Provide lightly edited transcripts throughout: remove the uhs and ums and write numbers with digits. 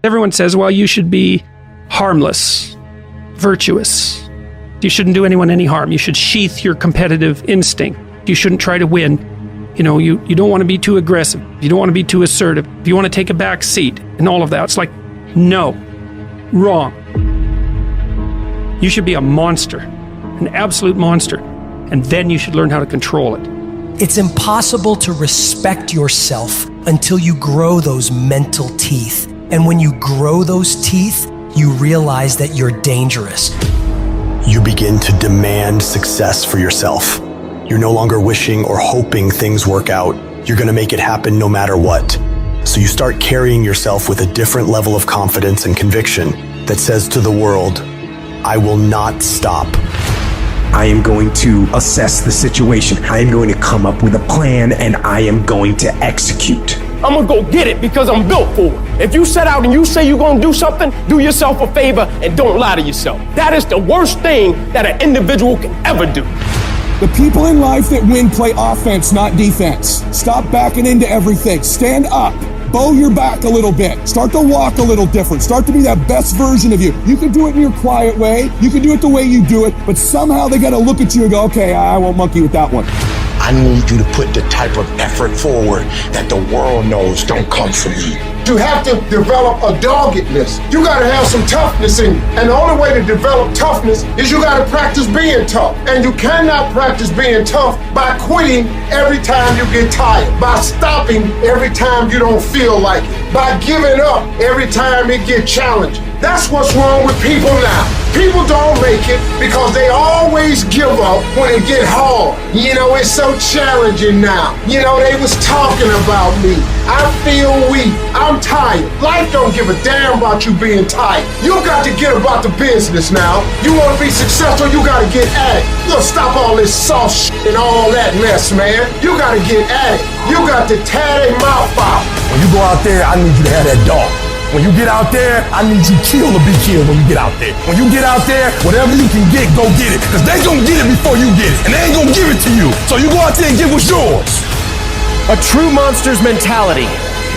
Everyone says, well, you should be harmless, virtuous. You shouldn't do anyone any harm. You should sheath your competitive instinct. You shouldn't try to win. You know, you don't want to be too aggressive. You don't want to be too assertive. You want to take a back seat and all of that. It's like, no, wrong. You should be a monster, an absolute monster. And then you should learn how to control it. It's impossible to respect yourself until you grow those mental teeth. And when you grow those teeth, you realize that you're dangerous. You begin to demand success for yourself. You're no longer wishing or hoping things work out. You're gonna make it happen no matter what. So you start carrying yourself with a different level of confidence and conviction that says to the world, I will not stop. I am going to assess the situation. I am going to come up with a plan and I am going to execute. I'm gonna go get it because I'm built for it. If you set out and you say you're gonna do something, do yourself a favor and don't lie to yourself. That is the worst thing that an individual can ever do. The people in life that win play offense, not defense. Stop backing into everything. Stand up. Bow your back a little bit. Start to walk a little different. Start to be that best version of you. You can do it in your quiet way. You can do it the way you do it, but somehow they gotta look at you and go, okay, I won't monkey with that one. I need you to put the type of effort forward that the world knows don't come from you. You have to develop a doggedness. You gotta have some toughness in you. And the only way to develop toughness is you gotta practice being tough. And you cannot practice being tough by quitting every time you get tired, by stopping every time you don't feel like it, by giving up every time it gets challenged. That's what's wrong with people now. People don't make it because they always give up when it get hard. You know, it's so challenging now. You know, they was talking about me. I feel weak. I'm tired. Life don't give a damn about you being tired. You got to get about the business now. You want to be successful, you got to get at it. You gotta stop all this soft shit and all that mess, man. You got to get at it. You got to tear their mouth out. When you go out there, I need you to have that dog. When you get out there, I need you kill or be killed when you get out there. When you get out there, whatever you can get, go get it. Because they gonna get it before you get it. And they ain't gonna give it to you. So you go out there and get what's yours. A true monster's mentality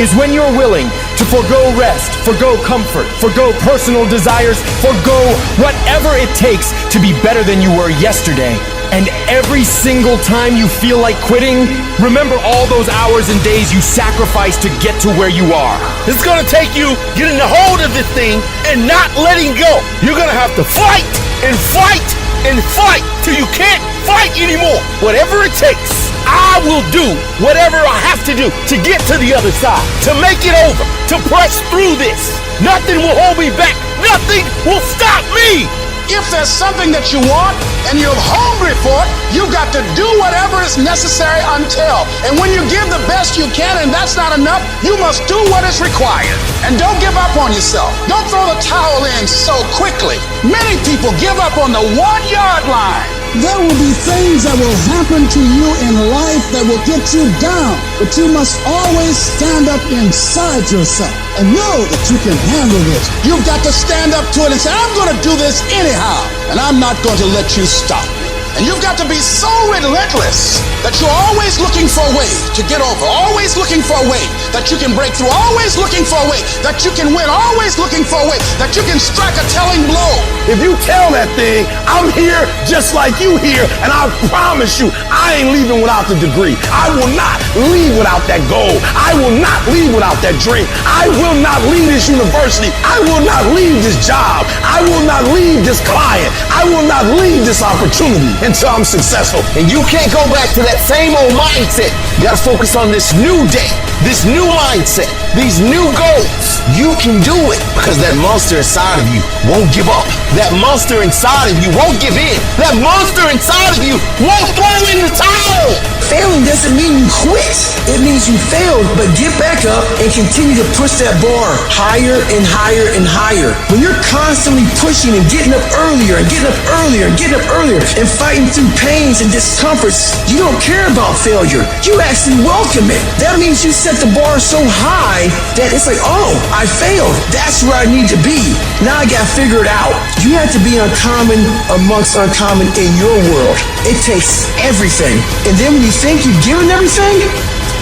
is when you're willing to forgo rest, forgo comfort, forgo personal desires, forgo whatever it takes to be better than you were yesterday. And every single time you feel like quitting, remember all those hours and days you sacrificed to get to where you are. It's gonna take you getting a hold of this thing and not letting go. You're gonna have to fight and fight and fight till you can't fight anymore. Whatever it takes, I will do whatever I have to do to get to the other side, to make it over, to press through this. Nothing will hold me back. Nothing will stop me. If there's something that you want and you're hungry for it, you got to do whatever is necessary until. And when you give the best you can and that's not enough, you must do what is required. And don't give up on yourself. Don't throw the towel in so quickly. Many people give up on the 1-yard line. There will be things that will happen to you in life that will get you down, but you must always stand up inside yourself and know that you can handle this. You've got to stand up to it and say, I'm going to do this anyhow, and I'm not going to let you stop me. And you've got to be so relentless that you're always looking for a way to get over, always looking for a way that you can break through, always looking for a way that you can win, always looking for a way that you can strike a telling blow. If you tell that thing, I'm here just like you here, and I promise you, I ain't leaving without the degree. I will not leave without that goal. I will not leave without that dream. I will not leave this university. I will not leave this job. I will not leave this client. I will not leave this opportunity until I'm successful. And you can't go back to that same old mindset. You gotta focus on this new day, this new mindset, these new goals. You can do it because that monster inside of you won't give up. That monster inside of you won't give in. That monster inside of you won't throw in the towel. Failing doesn't mean you quit. It means you failed, but get back up and continue to push that bar higher and higher and higher. When you're constantly pushing and getting up earlier and getting up earlier and getting up earlier and fighting through pains and discomforts, you don't care about failure. You actually welcome it. That means you set the bar so high that it's like, oh, I failed. That's where I need to be. Now I gotta figure it out. You have to be uncommon amongst uncommon in your world. It takes everything. And then when you think you've given everything,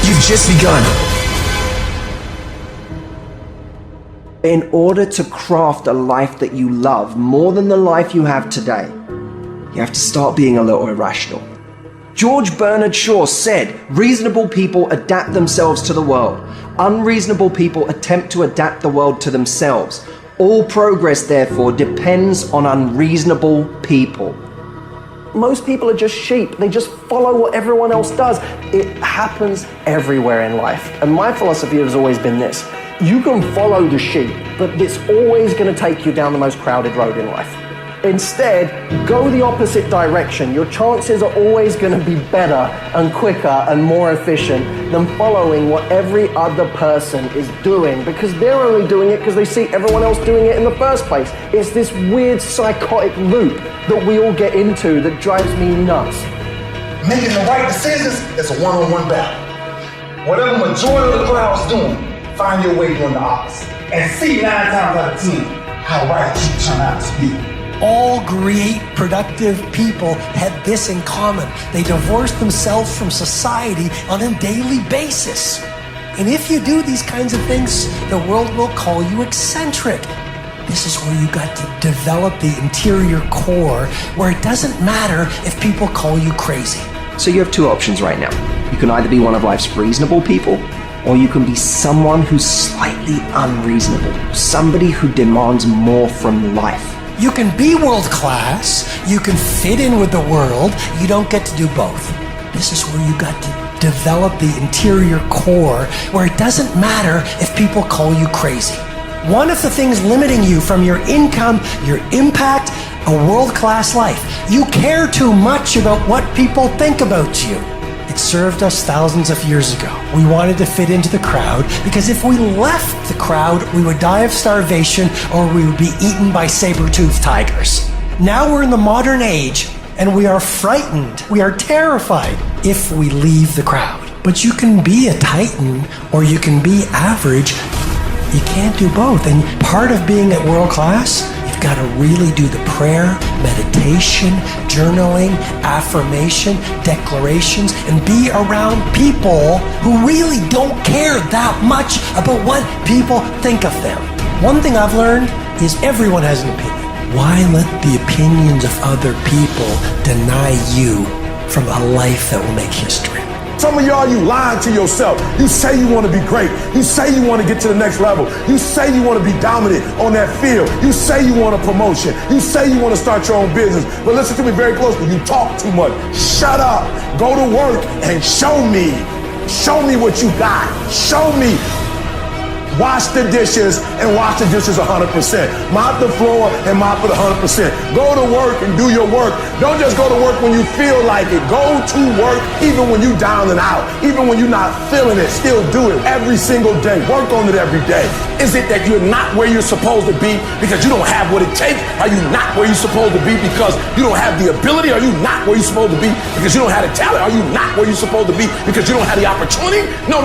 you've just begun. In order to craft a life that you love more than the life you have today, you have to start being a little irrational. George Bernard Shaw said, reasonable people adapt themselves to the world. Unreasonable people attempt to adapt the world to themselves. All progress, therefore, depends on unreasonable people. Most people are just sheep. They just follow what everyone else does. It happens everywhere in life. And my philosophy has always been this. You can follow the sheep, but it's always going to take you down the most crowded road in life. Instead, go the opposite direction. Your chances are always going to be better and quicker and more efficient than following what every other person is doing, because they're only doing it because they see everyone else doing it in the first place. It's this weird psychotic loop that we all get into that drives me nuts. Making the right decisions is a one-on-one battle. Whatever majority of the crowd's doing, find your way doing the opposite. And see 9 times out of 10 how right you turn out to be. All great, productive people had this in common. They divorced themselves from society on a daily basis. And if you do these kinds of things, the world will call you eccentric. This is where you got to develop the interior core, where it doesn't matter if people call you crazy. So you have two options right now. You can either be one of life's reasonable people, or you can be someone who's slightly unreasonable, somebody who demands more from life. You can be world class, you can fit in with the world, you don't get to do both. This is where you got to develop the interior core, where it doesn't matter if people call you crazy. One of the things limiting you from your income, your impact, a world-class life. You care too much about what people think about you. It served us thousands of years ago. We wanted to fit into the crowd because if we left the crowd, we would die of starvation or we would be eaten by saber-toothed tigers. Now we're in the modern age and we are frightened, we are terrified if we leave the crowd. But you can be a titan or you can be average. You can't do both. And part of being at world class, you've got to really do the prayer, meditation, journaling, affirmation, declarations, and be around people who really don't care that much about what people think of them. One thing I've learned is everyone has an opinion. Why let the opinions of other people deny you from a life that will make history? Some of y'all, you lying to yourself. You say you want to be great. You say you want to get to the next level. You say you want to be dominant on that field. You say you want a promotion. You say you want to start your own business. But listen to me very closely. You talk too much. Shut up. Go to work and show me. Show me what you got. Show me. Wash the dishes and wash the dishes 100%. Mop the floor and mop it 100%. Go to work and do your work. Don't just go to work when you feel like it. Go to work even when you're down and out. Even when you're not feeling it, still do it every single day. Work on it every day. Is it that you're not where you're supposed to be because you don't have what it takes? Are you not where you're supposed to be because you don't have the ability? Are you not where you're supposed to be because you don't have the talent? Are you not where you're supposed to be because you don't have the opportunity? No.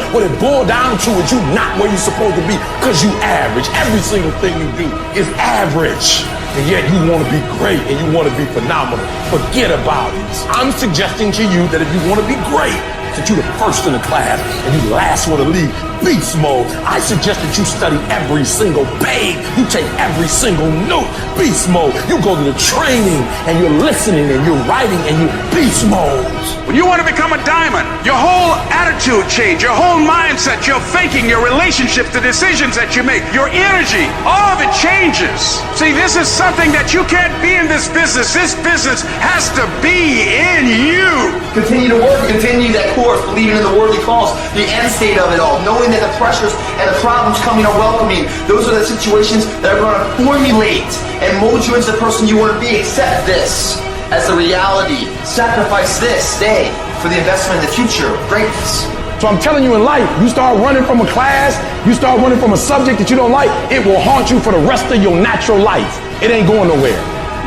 What it boiled down to is you not where you're supposed to be because you average. Every single thing you do is average. And yet you want to be great and you want to be phenomenal. Forget about it. I'm suggesting to you that if you want to be great, that you're the first in the class and you last one to leave, beast mode. I suggest that you study every single page. You take every single note, beast mode. You go to the training and you're listening and you're writing and you're beast mode. When you want to become a diamond, your whole attitude change, your whole mindset, your thinking, your relationships, the decisions that you make, your energy, all of it changes. See, this is something that you can't be in this business. This business has to be in you. Continue to work, continue that course, believing in the worldly cause, the end state of it all, knowing that the pressures and the problems coming are welcoming. Those are the situations that are going to formulate and mold you into the person you want to be. Accept this as the reality. Sacrifice this day for the investment in the future, greatness. So I'm telling you, in life, you start running from a class, you start running from a subject that you don't like, it will haunt you for the rest of your natural life. It ain't going nowhere.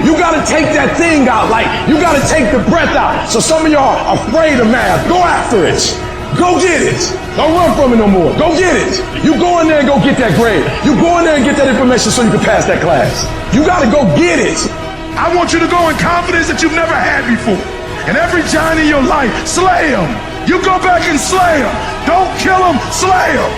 You gotta take that thing out, like you gotta take the breath out. So some of y'all are afraid of math. Go after it. Go get it. Don't run from it no more. Go get it. You go in there and go get that grade. You go in there and get that information so you can pass that class. You gotta go get it. I want you to go in confidence that you've never had before. And every giant in your life, slay him. You go back and slay him. Don't kill him, slay him.